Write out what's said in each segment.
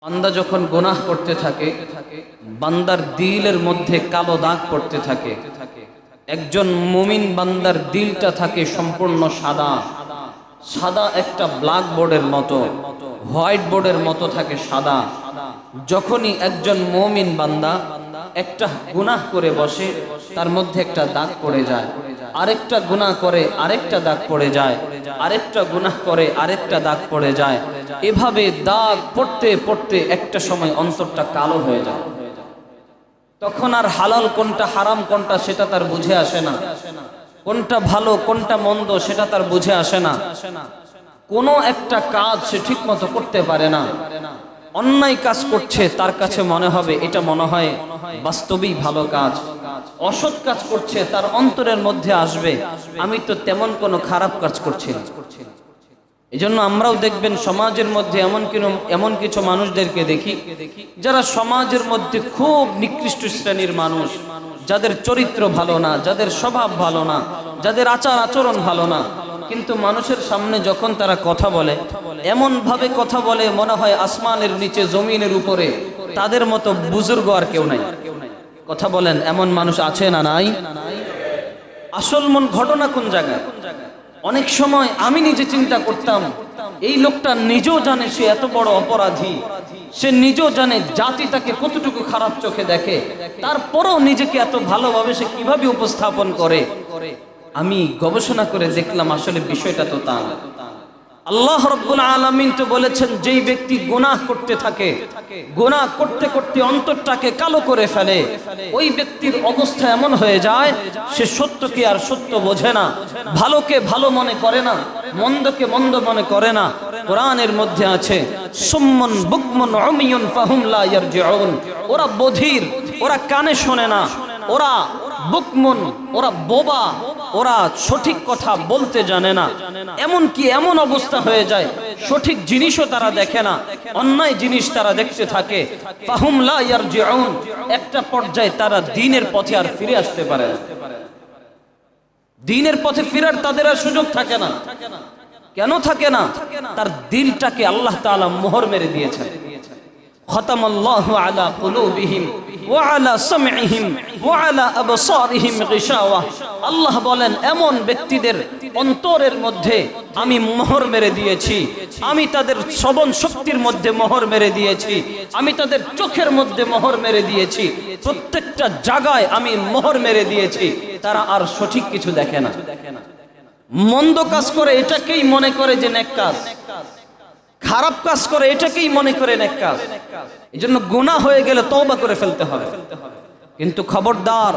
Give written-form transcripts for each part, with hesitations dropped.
বান্দা যখন গুনাহ করতে থাকে, বান্দার দিলের মধ্যে কালো দাগ পড়তে থাকে। একজন মুমিন বান্দার দিলটা থাকে সম্পূর্ণ সাদা, সাদা একটা ব্ল্যাক বোর্ডের মতো, হোয়াইট বোর্ডের মতো থাকে সাদা। যখনই একজন মুমিন বান্দা একটা গুনাহ করে বসে, তার মধ্যে একটা দাগ পড়ে যায়, আরেকটা গুনাহ করে আরেকটা দাগ পড়ে যায়, আরেকটা গুনাহ করে আরেকটা দাগ পড়ে যায়। এভাবে দাগ পড়তে পড়তে একটা সময় অন্তরটা কালো হয়ে যায়। তখন আর হালাল কোনটা হারাম কোনটা সেটা তার বুঝে আসে না, কোনটা ভালো কোনটা মন্দ সেটা তার বুঝে আসে না। কোনো একটা কাজ সে ঠিক মতো করতে পারে না। অন্যায় কাজ করছে, তার কাছে মনে হবে এটা মনে হয় বাস্তবেই ভালো কাজ। অসৎ কাজ করছে, তার অন্তরের মধ্যে আসবে আমি তো তেমন কোনো খারাপ কাজ করছি না। এই জন্য আমরাও দেখবেন সমাজের মধ্যে এমন কিছু মানুষদেরকে দেখি যারা সমাজের মধ্যে খুব নিকৃষ্ট শ্রেণীর মানুষ, যাদের চরিত্র ভালো না, যাদের স্বভাব ভালো না, যাদের আচার আচরণ ভালো না, কিন্তু মানুষের সামনে যখন তারা কথা বলে এমন ভাবে কথা বলে মনে হয় আসমানের নিচে জমিনের উপরে তাদের মতো বুজুর্গ আর কেউ নাই। কথা বলেন, এমন মানুষ আছে না নাই? আসল মন ঘটনা কোন জায়গায়? অনেক সময় আমি নিজে চিন্তা করতাম, এই লোকটা নিজেও জানে সে এত বড় অপরাধী, সে নিজেও জানে জাতি তাকে কতটুকু খারাপ চোখে দেখে, তারপরও নিজেকে এত ভালোভাবে সে কিভাবে উপস্থাপন করে। আমি গবেষণা করে দেখলাম আসলে বিষয়টা তো তা না। আল্লাহ রাব্বুল আলামিন তো বলেছেন, যেই ব্যক্তি গুনাহ করতে থাকে, গুনাহ করতে করতে অন্তরটাকে কালো করে ফেলে, ওই ব্যক্তির অবস্থা এমন হয়ে যায় সে সত্যকে আর সত্য বোঝে না, ভালোকে ভালো মনে করে না, মন্দকে মন্দ মনে করে না। কোরআনের মধ্যে আছে সুম্মুন বুকমুন উমিয়ুন ফাহুম লা ইয়ারজিউন, ওরা বধির, ওরা কানে শোনে না, ওরা বুকমুন, ওরা বোবা, ওরা সঠিক কথা বলতে জানে না। এমন কি এমন অবস্থা হয়ে যায় সঠিক জিনিসও তারা দেখে না, অন্যায় জিনিস তারা দেখতে থাকে। ফাহুম লা ইয়ারজিউন, একটা পর্যায়ে তারা দ্বীনের পথে আর ফিরে আসতে পারে না। দ্বীনের পথে ফেরার তাদের আর সুযোগ থাকে না। কেন থাকে না? তার দিলটাকে আল্লাহ তাআলা মোহর মেরে দিয়েছেন। খতামাল্লাহু আলা কুলুবিহিম ওয়া আলা সামইহিম ওয়া আলা আবসারিহিম গিশাওয়া। আল্লাহ বলেন, এমন ব্যক্তিদের অন্তরের মধ্যে আমি মোহর মেরে দিয়েছি, আমি তাদের শ্রবণ শক্তির মধ্যে মোহর মেরে দিয়েছি, আমি তাদের চোখের মধ্যে মোহর মেরে দিয়েছি, প্রত্যেকটা জায়গায় আমি মোহর মেরে দিয়েছি। তারা আর সঠিক কিছু দেখে না, মন্দ কাজ করে এটাকেই মনে করে যে নেক কাজ, খারাপ কাজ করে এটাকেই মনে করে নেক কাজ। এই জন্য গুনাহ হয়ে গেলে তওবা করে ফেলতে হবে। কিন্তু খবরদার,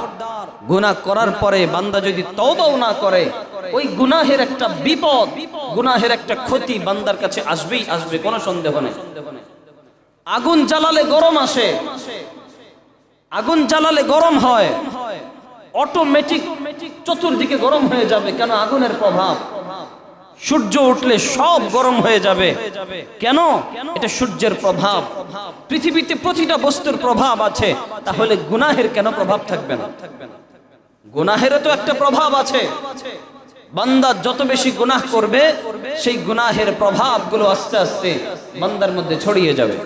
গুনাহ করার পরে বান্দা যদি তওবাও না করে, ওই গুনাহের একটা বিপদ, গুনাহের একটা ক্ষতি বান্দার কাছে আসবেই আসবে, কোনো সন্দেহ নেই। আগুন জ্বালালে গরম আসে, আগুন জ্বালালে গরম হয়, অটোমেটিক চতুর্দিকে গরম হয়ে যাবে। কেন? আগুনের প্রভাব। সূর্য উঠলে সব গরম হয়ে যাবে। কেন? এটা সূর্যের প্রভাব। পৃথিবীতে প্রতিটা বস্তুর প্রভাব আছে, তাহলে গুনাহের কেন প্রভাব থাকবে না? গুনাহেরও তো একটা প্রভাব আছে। বান্দা যত বেশি গুনাহ করবে, সেই গুনাহের প্রভাবগুলো আস্তে আস্তে বান্দার মধ্যে ছড়িয়ে যাবে।